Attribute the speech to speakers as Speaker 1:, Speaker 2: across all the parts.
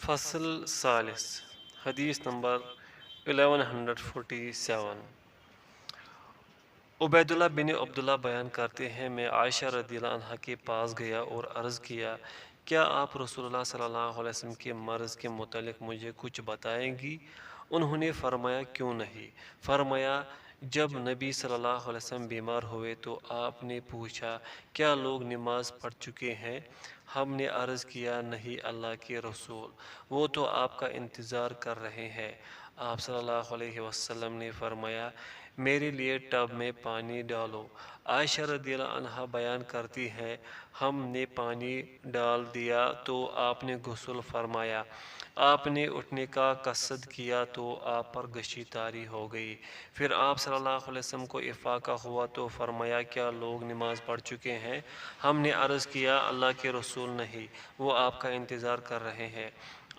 Speaker 1: فصل ثالث حدیث نمبر 1147۔ عبید اللہ بن عبداللہ بیان کرتے ہیں، میں عائشہ رضی اللہ عنہ کے پاس گیا اور عرض کیا، کیا آپ رسول اللہ صلی اللہ علیہ وسلم کے مرض کے متعلق مجھے کچھ بتائیں گی؟ انہوں نے فرمایا، کیوں نہیں؟ فرمایا، جب نبی صلی اللہ علیہ وسلم بیمار ہوئے تو آپ نے پوچھا، کیا لوگ نماز پڑھ چکے ہیں؟ ہم نے عرض کیا، نہیں اللہ کے رسول، وہ تو آپ کا انتظار کر رہے ہیں۔ آپ صلی اللہ علیہ وسلم نے فرمایا، میرے لیے ٹب میں پانی ڈالو۔ عائشہ رضی اللہ عنہ بیان کرتی ہے، ہم نے پانی ڈال دیا تو آپ نے غسل فرمایا۔ آپ نے اٹھنے کا قصد کیا تو آپ پر غشی طاری ہو گئی۔ پھر آپ صلی اللہ علیہ وسلم کو افاقہ ہوا تو فرمایا، کیا لوگ نماز پڑھ چکے ہیں؟ ہم نے عرض کیا، اللہ کے رسول نہیں، وہ آپ کا انتظار کر رہے ہیں۔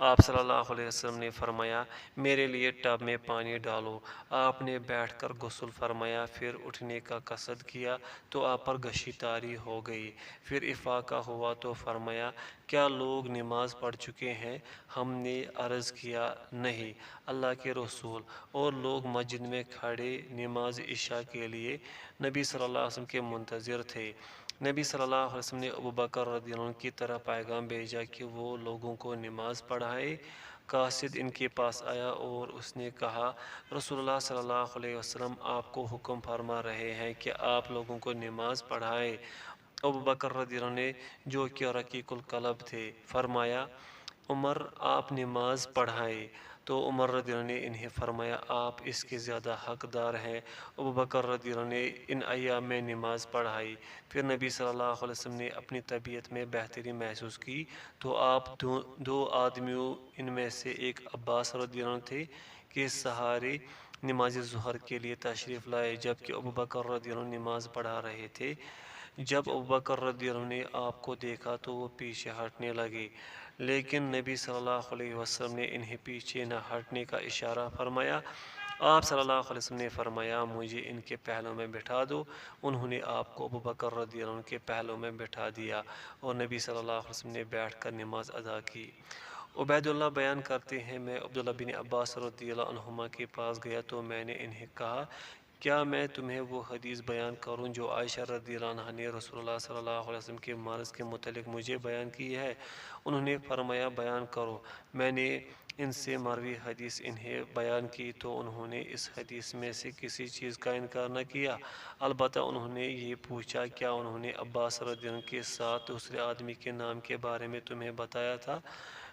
Speaker 1: آپ صلی اللہ علیہ وسلم نے فرمایا، میرے لیے ٹب میں پانی ڈالو۔ آپ نے بیٹھ کر غسل فرمایا، پھر اٹھنے کا قصد کیا تو آپ پر غشی طاری ہو گئی۔ پھر افاقہ ہوا تو فرمایا، کیا لوگ نماز پڑھ چکے ہیں؟ ہم نے عرض کیا، نہیں اللہ کے رسول، اور لوگ مسجد میں کھڑے نماز عشاء کے لیے نبی صلی اللہ علیہ وسلم کے منتظر تھے۔ نبی صلی اللہ علیہ وسلم نے ابوبکر رضی اللہ عنہ کی طرف پیغام بھیجا کہ وہ لوگوں کو نماز پڑھائے۔ قاصد ان کے پاس آیا اور اس نے کہا، رسول اللہ صلی اللہ علیہ وسلم آپ کو حکم فرما رہے ہیں کہ آپ لوگوں کو نماز پڑھائے۔ ابوبکر رضی اللہ عنہ نے، جو کہ رقیق القلب تھے، فرمایا، عمر آپ نماز پڑھائے۔ تو عمر رضی اللہ عنہ نے انہیں فرمایا، آپ اس کے زیادہ حقدار ہیں۔ ابوبکر رضی اللہ عنہ نے ان ایام میں نماز پڑھائی۔ پھر نبی صلی اللہ علیہ وسلم نے اپنی طبیعت میں بہتری محسوس کی تو آپ دو آدمیوں، ان میں سے ایک عباس رضی اللہ عنہ تھے، کے سہارے نماز ظہر کے لیے تشریف لائے، جبکہ ابوبکر رضی اللہ عنہ نماز پڑھا رہے تھے۔ جب ابوبکر رضی اللہ عنہ نے آپ کو دیکھا تو وہ پیچھے ہٹنے لگے، لیکن نبی صلی اللہ علیہ وسلم نے انہیں پیچھے نہ ہٹنے کا اشارہ فرمایا۔ آپ صلی اللہ علیہ وسلم نے فرمایا، مجھے ان کے پہلو میں بٹھا دو۔ انہوں نے آپ کو ابوبکر رضی اللہ عنہ کے پہلو میں بٹھا دیا اور نبی صلی اللہ علیہ وسلم نے بیٹھ کر نماز ادا کی۔ عبید اللہ بیان کرتے ہیں، میں عبداللہ بن عباس رضی اللہ عنہما کے پاس گیا تو میں نے انہیں کہا، کیا میں تمہیں وہ حدیث بیان کروں جو عائشہ رضی اللہ عنہا نے رسول اللہ صلی اللہ علیہ وسلم کے مرض کے متعلق مجھے بیان کی ہے؟ انہوں نے فرمایا، بیان کرو۔ میں نے ان سے مروی حدیث انہیں بیان کی تو انہوں نے اس حدیث میں سے کسی چیز کا انکار نہ کیا، البتہ انہوں نے یہ پوچھا، کیا انہوں نے عباس رضی اللہ عنہ کے ساتھ دوسرے آدمی کے نام کے بارے میں تمہیں بتایا تھا؟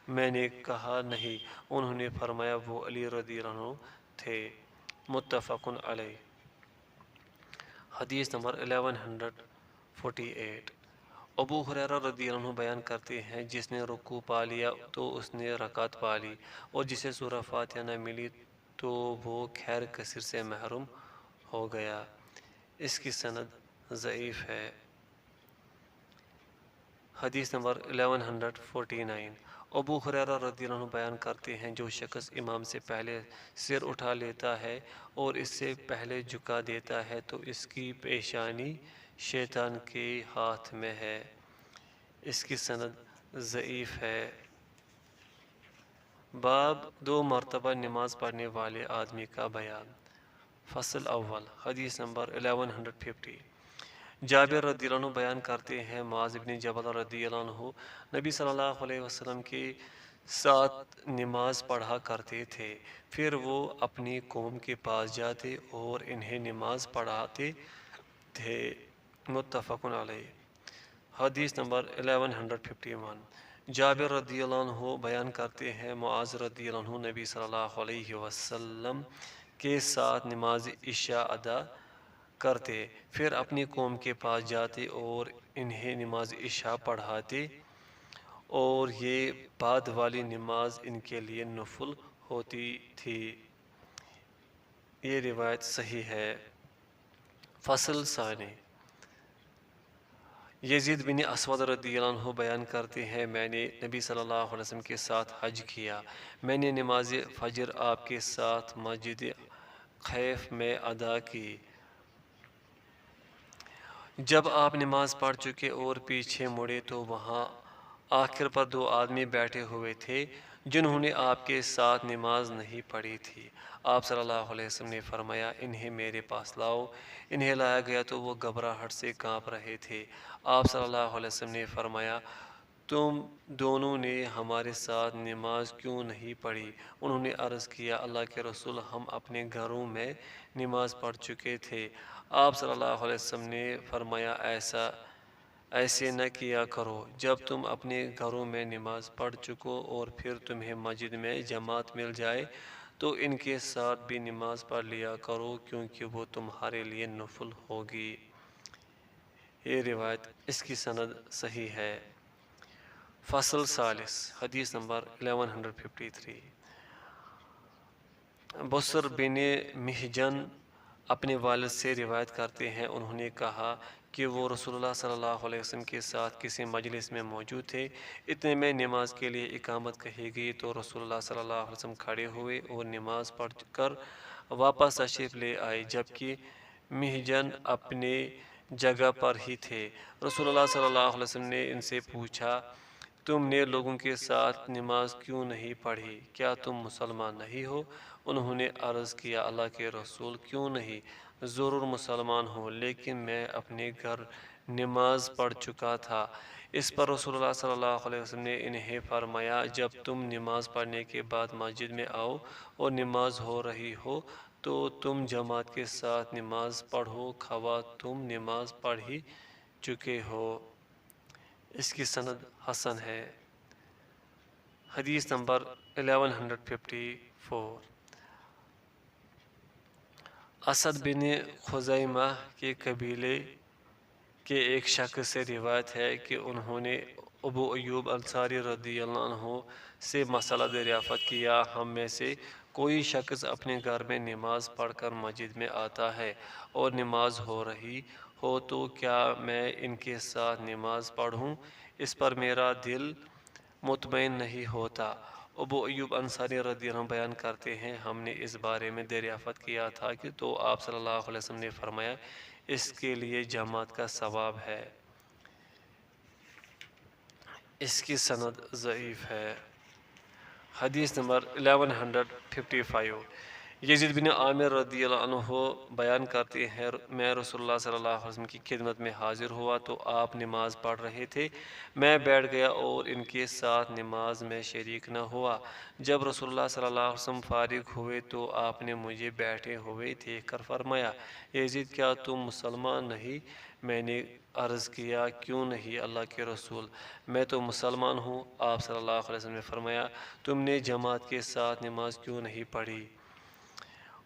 Speaker 1: میں نے کہا، نہیں۔ انہوں نے فرمایا، وہ علی رضی اللہ عنہ تھے۔ متفق علیہ۔ حدیث نمبر 1148۔ ابو ہریرہ رضی اللہ عنہ بیان کرتے ہیں، جس نے رکوع پا لیا تو اس نے رکعت پا لی، اور جسے سورہ فاتحہ نہ ملی تو وہ خیر کثیر سے محروم ہو گیا۔ اس کی سند ضعیف ہے۔ حدیث نمبر 1149۔ ابو ہریرہ رضی اللہ عنہ بیان کرتے ہیں، جو شخص امام سے پہلے سر اٹھا لیتا ہے اور اس سے پہلے جھکا دیتا ہے تو اس کی پیشانی شیطان کے ہاتھ میں ہے۔ اس کی سند ضعیف ہے۔ باب 2 مرتبہ نماز پڑھنے والے آدمی کا بیان۔ فصل اول حدیث نمبر 1150۔ جابر رضی اللہ عنہ بیان کرتے ہیں، معاذ بن جبل رضی اللہ عنہ نبی صلی اللہ علیہ وسلم کے ساتھ نماز پڑھا کرتے تھے، پھر وہ اپنی قوم کے پاس جاتے اور انہیں نماز پڑھاتے تھے۔ متفق علیہ۔ حدیث نمبر 1151۔ جابر رضی اللہ عنہ بیان کرتے ہیں، معاذ رضی اللہ عنہ نبی صلی اللہ علیہ وسلم کے ساتھ نماز عشاء ادا کرتے، پھر اپنی قوم کے پاس جاتے اور انہیں نماز عشاء پڑھاتے، اور یہ بعد والی نماز ان کے لیے نفل ہوتی تھی۔ یہ روایت صحیح ہے۔ فصل ثانی۔ یزید بن اسود رضی اللہ عنہ بیان کرتے ہیں، میں نے نبی صلی اللہ علیہ وسلم کے ساتھ حج کیا۔ میں نے نماز فجر آپ کے ساتھ مسجد خیف میں ادا کی۔ جب آپ نماز پڑھ چکے اور پیچھے مڑے تو وہاں آخر پر دو آدمی بیٹھے ہوئے تھے جنہوں نے آپ کے ساتھ نماز نہیں پڑھی تھی۔ آپ صلی اللہ علیہ وسلم نے فرمایا انہیں میرے پاس لاؤ۔ انہیں لایا گیا تو وہ گھبراہٹ سے کانپ رہے تھے۔ آپ صلی اللہ علیہ وسلم نے فرمایا تم دونوں نے ہمارے ساتھ نماز کیوں نہیں پڑھی؟ انہوں نے عرض کیا اللہ کے رسول ہم اپنے گھروں میں نماز پڑھ چکے تھے۔ آپ صلی اللہ علیہ وسلم نے فرمایا ایسے نہ کیا کرو۔ جب تم اپنے گھروں میں نماز پڑھ چکو اور پھر تمہیں مسجد میں جماعت مل جائے تو ان کے ساتھ بھی نماز پڑھ لیا کرو کیونکہ وہ تمہارے لیے نفل ہوگی۔ یہ روایت اس کی سند صحیح ہے۔ فصل ثالث حدیث نمبر 1153۔ بصر بن محجن اپنے والد سے روایت کرتے ہیں انہوں نے کہا کہ وہ رسول اللہ صلی اللہ علیہ وسلم کے ساتھ کسی مجلس میں موجود تھے۔ اتنے میں نماز کے لیے اقامت کہی گئی تو رسول اللہ صلی اللہ علیہ وسلم کھڑے ہوئے اور نماز پڑھ کر واپس تشریف لے آئے جبکہ محجن اپنے جگہ پر ہی تھے۔ رسول اللہ صلی اللہ علیہ وسلم نے ان سے پوچھا تم نے لوگوں کے ساتھ نماز کیوں نہیں پڑھی؟ کیا تم مسلمان نہیں ہو؟ انہوں نے عرض کیا اللہ کے رسول کیوں نہیں، ضرور مسلمان ہوں لیکن میں اپنے گھر نماز پڑھ چکا تھا۔ اس پر رسول اللہ صلی اللہ علیہ وسلم نے انہیں فرمایا جب تم نماز پڑھنے کے بعد مسجد میں آؤ اور نماز ہو رہی ہو تو تم جماعت کے ساتھ نماز پڑھو خواہ تم نماز پڑھ ہی چکے ہو۔ اس کی سند حسن ہے۔ حدیث نمبر 1154۔ اسد بن خزیمہ کے قبیلے کے ایک شخص سے روایت ہے کہ انہوں نے ابو ایوب انصاری رضی اللہ عنہ سے مسئلہ دریافت کیا ہم میں سے کوئی شخص اپنے گھر میں نماز پڑھ کر مسجد میں آتا ہے اور نماز ہو رہی ہو تو کیا میں ان کے ساتھ نماز پڑھوں؟ اس پر میرا دل مطمئن نہیں ہوتا۔ ابو ایوب انصاری رضی اللہ عنہ بیان کرتے ہیں ہم نے اس بارے میں دریافت کیا تھا کہ تو آپ صلی اللہ علیہ وسلم نے فرمایا اس کے لیے جماعت کا ثواب ہے۔ اس کی سند ضعیف ہے۔ حدیث نمبر 1155۔ یزید بن عامر رضی اللہ عنہ بیان کرتے ہیں میں رسول اللہ صلی اللہ علیہ وسلم کی خدمت میں حاضر ہوا تو آپ نماز پڑھ رہے تھے، میں بیٹھ گیا اور ان کے ساتھ نماز میں شریک نہ ہوا۔ جب رسول اللہ صلی اللہ علیہ وسلم فارغ ہوئے تو آپ نے مجھے بیٹھے ہوئے دیکھ کر فرمایا یزید کیا تم مسلمان نہیں؟ میں نے عرض کیا کیوں نہیں اللہ کے رسول، میں تو مسلمان ہوں۔ آپ صلی اللہ علیہ وسلم نے فرمایا تم نے جماعت کے ساتھ نماز کیوں نہیں پڑھی؟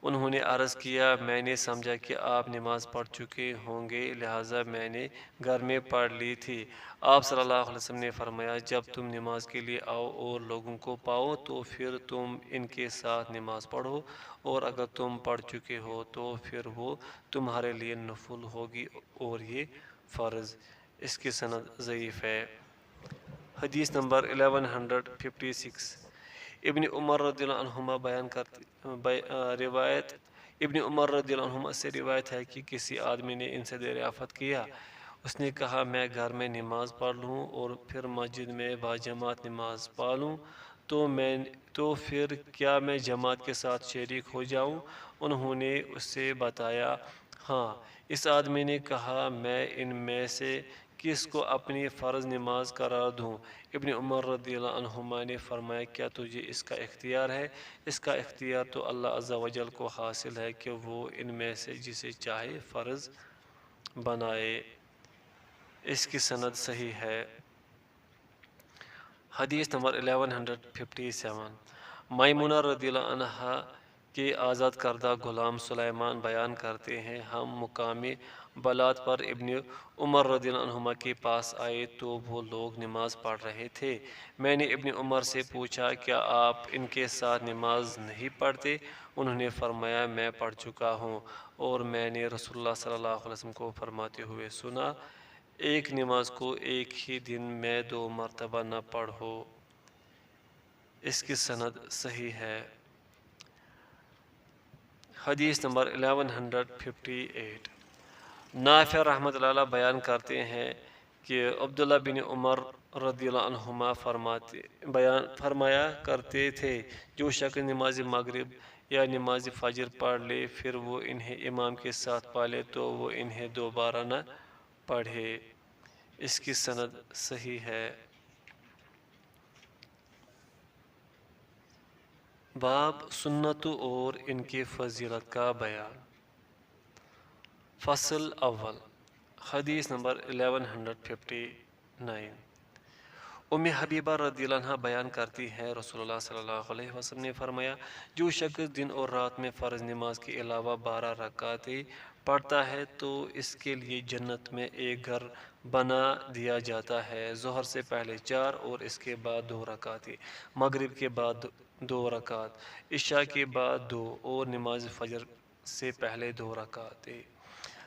Speaker 1: انہوں نے عرض کیا میں نے سمجھا کہ آپ نماز پڑھ چکے ہوں گے لہٰذا میں نے گھر میں پڑھ لی تھی۔ آپ صلی اللہ علیہ وسلم نے فرمایا جب تم نماز کے لیے آؤ اور لوگوں کو پاؤ تو پھر تم ان کے ساتھ نماز پڑھو اور اگر تم پڑھ چکے ہو تو پھر وہ تمہارے لیے نفل ہوگی اور یہ فرض۔ اس کی سند ضعیف ہے۔ حدیث نمبر 1156۔ ابن عمر رضی اللہ عنہما روایت ابن عمر رضی اللہ عنہما سے روایت ہے کہ کسی آدمی نے ان سے دریافت کیا، اس نے کہا میں گھر میں نماز پڑھ لوں اور پھر مسجد میں باجماعت نماز پڑھوں تو پھر کیا میں جماعت کے ساتھ شریک ہو جاؤں؟ انہوں نے اس سے بتایا ہاں۔ اس آدمی نے کہا میں ان میں سے کس کو اپنی فرض نماز قرار دوں؟ ابن عمر رضی اللہ عنہما نے فرمایا کیا تجھے اس کا اختیار ہے؟ اس کا اختیار تو اللہ عز و جل کو حاصل ہے کہ وہ ان میں سے جسے چاہے فرض بنائے۔ اس کی سند صحیح ہے۔ حدیث نمبر 1157۔ میمونہ رضی اللہ عنہا کے آزاد کردہ غلام سلیمان بیان کرتے ہیں ہم مقامی بلاد پر ابن عمر رضی اللہ عنہما کے پاس آئے تو وہ لوگ نماز پڑھ رہے تھے۔ میں نے ابن عمر سے پوچھا کیا آپ ان کے ساتھ نماز نہیں پڑھتے؟ انہوں نے فرمایا میں پڑھ چکا ہوں اور میں نے رسول اللہ صلی اللہ علیہ وسلم کو فرماتے ہوئے سنا ایک نماز کو ایک ہی دن میں 2 مرتبہ نہ پڑھو۔ اس کی سند صحیح ہے۔ حدیث نمبر 1158۔ نافع رحمۃ اللہ علیہ بیان کرتے ہیں کہ عبداللہ بن عمر رضی اللہ عنہما فرمایا کرتے تھے، جو شخص نماز مغرب یا نماز فجر پڑھ لے پھر وہ انہیں امام کے ساتھ پالے تو وہ انہیں دوبارہ نہ پڑھے۔ اس کی سند صحیح ہے۔ باب سنتوں اور ان کی فضیلت کا بیان۔ فصل اول، حدیث نمبر 1159۔ ام حبیبہ رضی اللہ عنہ بیان کرتی ہے، رسول اللہ صلی اللہ علیہ وسلم نے فرمایا، جو شخص دن اور رات میں فرض نماز کے علاوہ 12 رکعتیں پڑھتا ہے تو اس کے لیے جنت میں ایک گھر بنا دیا جاتا ہے۔ ظہر سے پہلے 4 اور اس کے بعد 2 رکعتیں، مغرب کے بعد 2 رکعت، عشاء کے بعد 2 اور نماز فجر سے پہلے 2 رکعتیں۔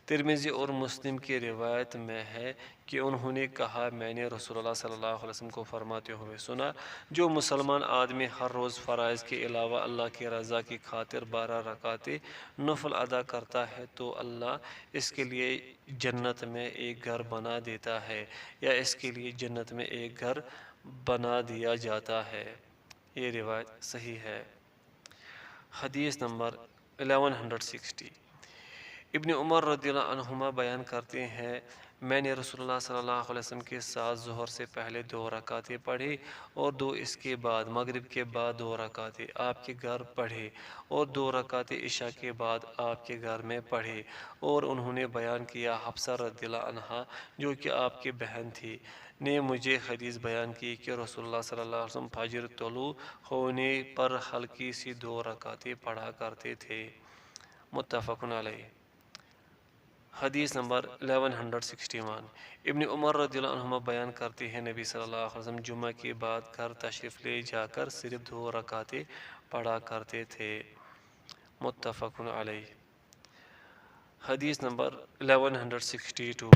Speaker 1: ترمذی اور مسلم کی روایت میں ہے کہ انہوں نے کہا، میں نے رسول اللہ صلی اللہ علیہ وسلم کو فرماتے ہوئے سنا، جو مسلمان آدمی ہر روز فرائض کے علاوہ اللہ کی رضا کی خاطر 12 رکعتیں نفل ادا کرتا ہے تو اللہ اس کے لیے جنت میں ایک گھر بنا دیتا ہے، یا اس کے لیے جنت میں ایک گھر بنا دیا جاتا ہے۔ یہ روایت صحیح ہے۔ حدیث نمبر 1160۔ ابن عمر رضی اللہ عنہما بیان کرتے ہیں، میں نے رسول اللہ صلی اللہ علیہ وسلم کے ساتھ ظہر سے پہلے 2 رکعتیں پڑھی اور 2 اس کے بعد، مغرب کے بعد 2 رکعتیں آپ کے گھر پڑھی اور 2 رکعتیں عشاء کے بعد آپ کے گھر میں پڑھی۔ اور انہوں نے بیان کیا، حفصہ رضی اللہ عنہا جو کہ آپ کی بہن تھی نے مجھے حدیث بیان کی کہ رسول اللہ صلی اللہ علیہ وسلم فجر طلوع ہونے پر ہلکی سی 2 رکعتیں پڑھا کرتے تھے۔ متفق علیہ۔ حدیث نمبر 1161۔ ابن عمر رضی اللہ عنہما بیان کرتے ہیں، نبی صلی اللہ علیہ وسلم جمعہ کے بعد گھر تشریف لے جا کر صرف 2 رکعتیں پڑھا کرتے تھے۔ متفق علیہ۔ حدیث نمبر 1162۔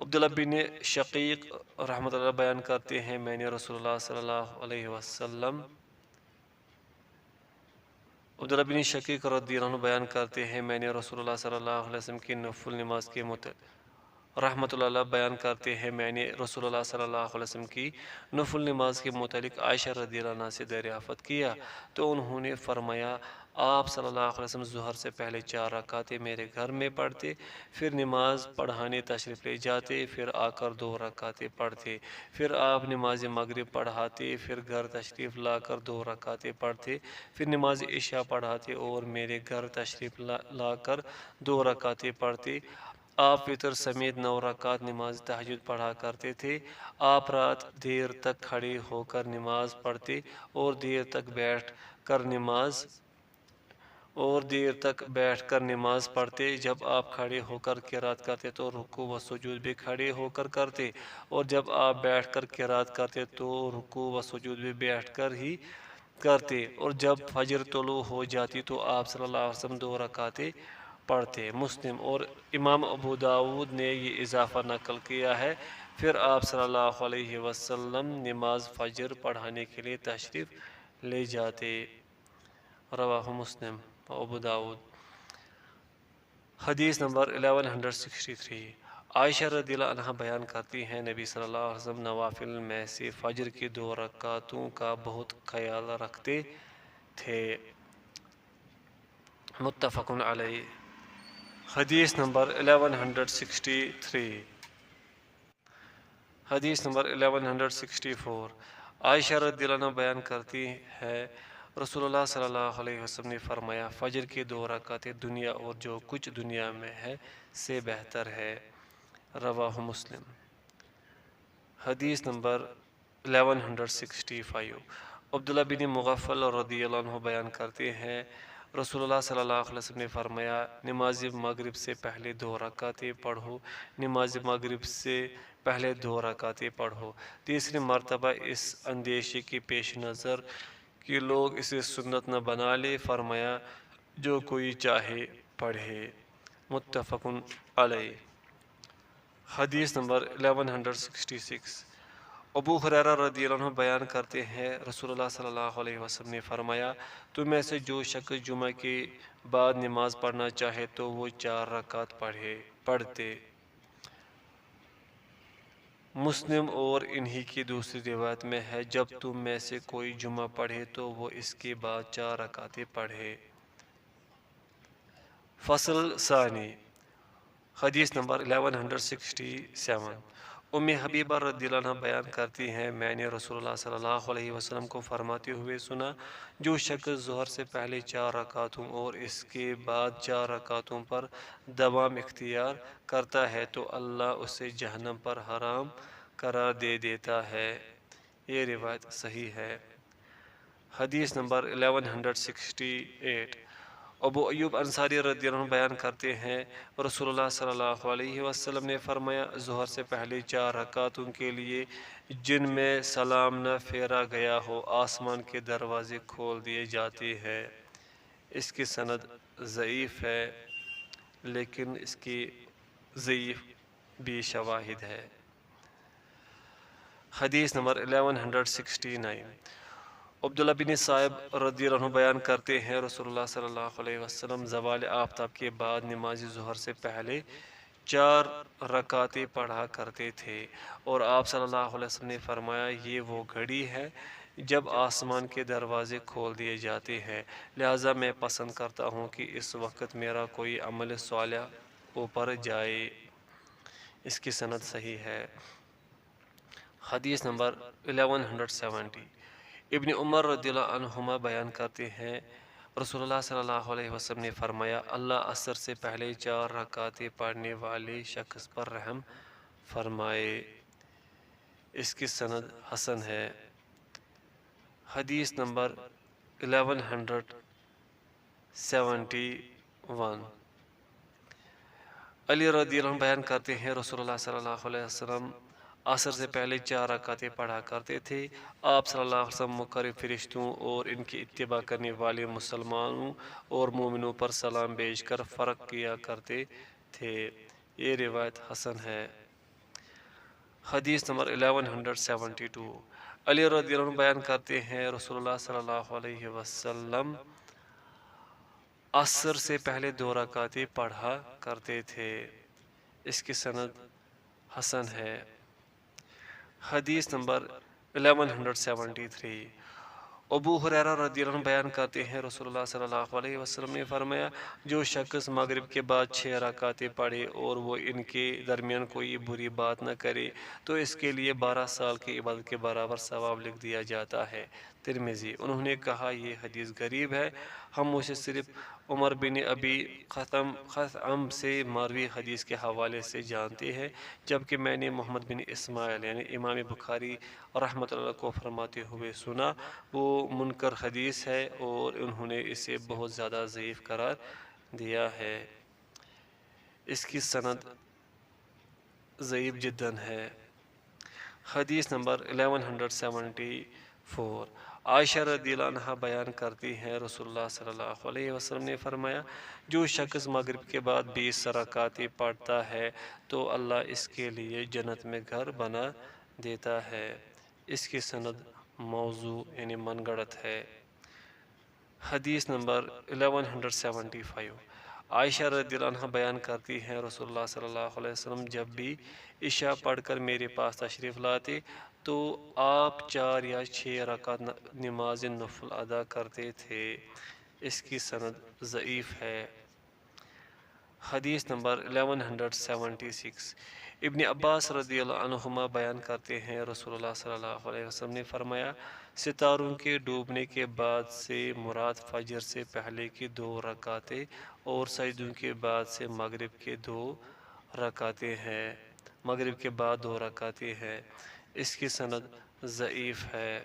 Speaker 1: عبداللہ بن شقیق رحمۃ اللہ بیان کرتے ہیں، میں نے رسول اللہ صلی اللہ علیہ وسلم عبداللہ بن شقیق رضی اللہ عنہ بیان کرتے ہیں، میں نے رسول اللہ صلی اللہ علیہ وسلم کی نفل نماز کے رحمۃ اللہ بیان کرتے ہیں، میں نے رسول اللہ صلی اللہ علیہ وسلم کی نفل نماز کے متعلق عائشہ رضی اللہ عنہ سے دریافت کیا تو انہوں نے فرمایا، آپ صلی اللہ علیہ وسلم ظہر سے پہلے 4 رکعتیں میرے گھر میں پڑھتے، پھر نماز پڑھانے تشریف لے جاتے، پھر آ کر 2 رکعتیں پڑھتے، پھر آپ نماز مغرب پڑھاتے، پھر گھر تشریف لا کر 2 رکعتیں پڑھتے، پھر نماز عشاء پڑھاتے اور میرے گھر تشریف لا کر 2 رکعتیں پڑھتے۔ آپ وتر سمیت 9 رکعت نماز تہجد پڑھا کرتے تھے۔ آپ رات دیر تک کھڑے ہو کر نماز پڑھتے اور دیر تک بیٹھ کر نماز پڑھتے۔ جب آپ کھڑے ہو کر قرات کرتے تو رکوع و سجود بھی کھڑے ہو کر کرتے، اور جب آپ بیٹھ کر قرات کرتے تو رکوع و سجود بھی بیٹھ کر ہی کرتے، اور جب فجر طلوع ہو جاتی تو آپ صلی اللہ علیہ وسلم 2 رکعتیں پڑھتے۔ مسلم اور امام ابو داود نے یہ اضافہ نقل کیا ہے، پھر آپ صلی اللہ علیہ وسلم نماز فجر پڑھانے کے لیے تشریف لے جاتے۔ رواہ مسلم و ابو داود۔ حدیث نمبر 1163۔ عائشہ رضی اللہ عنہ بیان کرتی ہیں، نبی صلی اللہ علیہ وسلم نوافل میں سے فجر کی 2 رکعتوں کا بہت خیال رکھتے تھے۔ متفق علیہ۔ حدیث نمبر 1163۔ حدیث نمبر 1164۔ عائشہ رضی اللہ عنہ بیان کرتی ہے، رسول اللہ صلی اللہ علیہ وسلم نے فرمایا، فجر کی 2 رکعتیں دنیا اور جو کچھ دنیا میں ہے سے بہتر ہے۔ رواہ مسلم۔ حدیث نمبر 1165۔ عبداللہ بن مغفل رضی اللہ عنہ بیان کرتے ہیں، رسول اللہ صلی اللہ علیہ وسلم نے فرمایا، نماز مغرب سے پہلے 2 رکعتیں پڑھو، نماز مغرب سے پہلے 2 رکعتیں پڑھو۔ تیسری مرتبہ اس اندیشے کے پیش نظر کہ لوگ اسے سنت نہ بنا لے فرمایا، جو کوئی چاہے پڑھے۔ متفق علیہ۔ حدیث نمبر 1166۔ ابو ہریرہ رضی اللہ عنہ بیان کرتے ہیں، رسول اللہ صلی اللہ علیہ وسلم نے فرمایا، تم میں سے جو شخص جمعہ کے بعد نماز پڑھنا چاہے تو وہ 4 رکعت پڑھتے۔ مسلم اور انہی کی دوسری روایت میں ہے جب تم میں سے کوئی جمعہ پڑھے تو وہ اس کے بعد 4 رکعتیں پڑھے۔ فصل ثانی، حدیث نمبر 1167۔ ام حبیبہ رضی اللہ عنہ بیان کرتی ہیں میں نے رسول اللہ صلی اللہ علیہ وسلم کو فرماتے ہوئے سنا، جو شخص ظہر سے پہلے 4 رکعتوں اور اس کے بعد 4 رکعتوں پر دوام اختیار کرتا ہے تو اللہ اسے جہنم پر حرام قرار دے دیتا ہے۔ یہ روایت صحیح ہے۔ حدیث نمبر 1168۔ ابو ایوب انصاری رضی اللہ عنہ بیان کرتے ہیں رسول اللہ صلی اللہ علیہ وسلم نے فرمایا، ظہر سے پہلے 4 رکعتوں کے لیے جن میں سلام نہ پھیرا گیا ہو آسمان کے دروازے کھول دیے جاتے ہیں۔ اس کی سند ضعیف ہے لیکن اس کی ضعیف بھی شواہد ہے۔ حدیث نمبر 1169۔ عبداللہ بن صائب رضی اللہ عنہ بیان کرتے ہیں رسول اللہ صلی اللہ علیہ وسلم زوال آفتاب کے بعد نماز ظہر سے پہلے 4 رکعتیں پڑھا کرتے تھے، اور آپ صلی اللہ علیہ وسلم نے فرمایا یہ وہ گھڑی ہے جب آسمان کے دروازے کھول دیے جاتے ہیں، لہٰذا میں پسند کرتا ہوں کہ اس وقت میرا کوئی عمل صالح اوپر جائے۔ اس کی سند صحیح ہے۔ حدیث نمبر 1170۔ ابن عمر رضی اللہ عنہما بیان کرتے ہیں رسول اللہ صلی اللہ علیہ وسلم نے فرمایا، اللہ عصر سے پہلے 4 رکعتیں پڑھنے والے شخص پر رحم فرمائے۔ اس کی سند حسن ہے۔ حدیث نمبر 1171۔ علی رضی اللہ عنہ بیان کرتے ہیں رسول اللہ صلی اللہ علیہ وسلم عصر سے پہلے 4 رکعتیں پڑھا کرتے تھے۔ آپ صلی اللہ علیہ وسلم مقرب فرشتوں اور ان کی اتباع کرنے والے مسلمانوں اور مومنوں پر سلام بھیج کر فرق کیا کرتے تھے۔ یہ روایت حسن ہے۔ حدیث نمبر 1172۔ علی رضی اللہ عنہ بیان کرتے ہیں رسول اللہ صلی اللہ علیہ وسلم عصر سے پہلے 2 رکعتیں پڑھا کرتے تھے۔ اس کی سند حسن ہے۔ حدیث نمبر 1173۔ ابو ہریرہ رضی اللہ عنہ بیان کرتے ہیں رسول اللہ صلی اللہ علیہ وسلم نے فرمایا، جو شخص مغرب کے بعد 6 رکعتیں پڑھے اور وہ ان کے درمیان کوئی بری بات نہ کرے تو اس کے لیے 12 سال کی عبادت کے برابر ثواب لکھ دیا جاتا ہے۔ ترمذی۔ انہوں نے کہا یہ حدیث غریب ہے، ہم اسے صرف عمر بن ابی خثعم سے مروی حدیث کے حوالے سے جانتے ہیں، جبکہ میں نے محمد بن اسماعیل یعنی امام بخاری رحمۃ اللہ کو فرماتے ہوئے سنا وہ منکر حدیث ہے اور انہوں نے اسے بہت زیادہ ضعیف قرار دیا ہے۔ اس کی سند ضعیف جداً ہے۔ حدیث نمبر 1174۔ عائشہ رضی اللہ عنہا بیان کرتی ہیں رسول اللہ صلی اللہ علیہ وسلم نے فرمایا، جو شخص مغرب کے بعد 20 رکعتیں پڑھتا ہے تو اللہ اس کے لیے جنت میں گھر بنا دیتا ہے۔ اس کی سند موضوع یعنی من گڑت ہے۔ حدیث نمبر 1175۔ عائشہ رضی اللہ عنہ بیان کرتی ہیں رسول اللہ صلی اللہ علیہ وسلم جب بھی عشاء پڑھ کر میرے پاس تشریف لاتے تو آپ 4 یا 6 رکعت نماز نفل ادا کرتے تھے۔ اس کی سند ضعیف ہے۔ حدیث نمبر 1176۔ ابن عباس رضی اللہ عنہما بیان کرتے ہیں رسول اللہ صلی اللہ علیہ وسلم نے فرمایا، ستاروں کے ڈوبنے کے بعد سے مراد فجر سے پہلے کی 2 رکعتیں اور سجدوں کے بعد سے مغرب کے 2 رکعتیں ہیں۔ مغرب کے بعد 2 رکعتیں ہیں۔ اس کی سند ضعیف ہے۔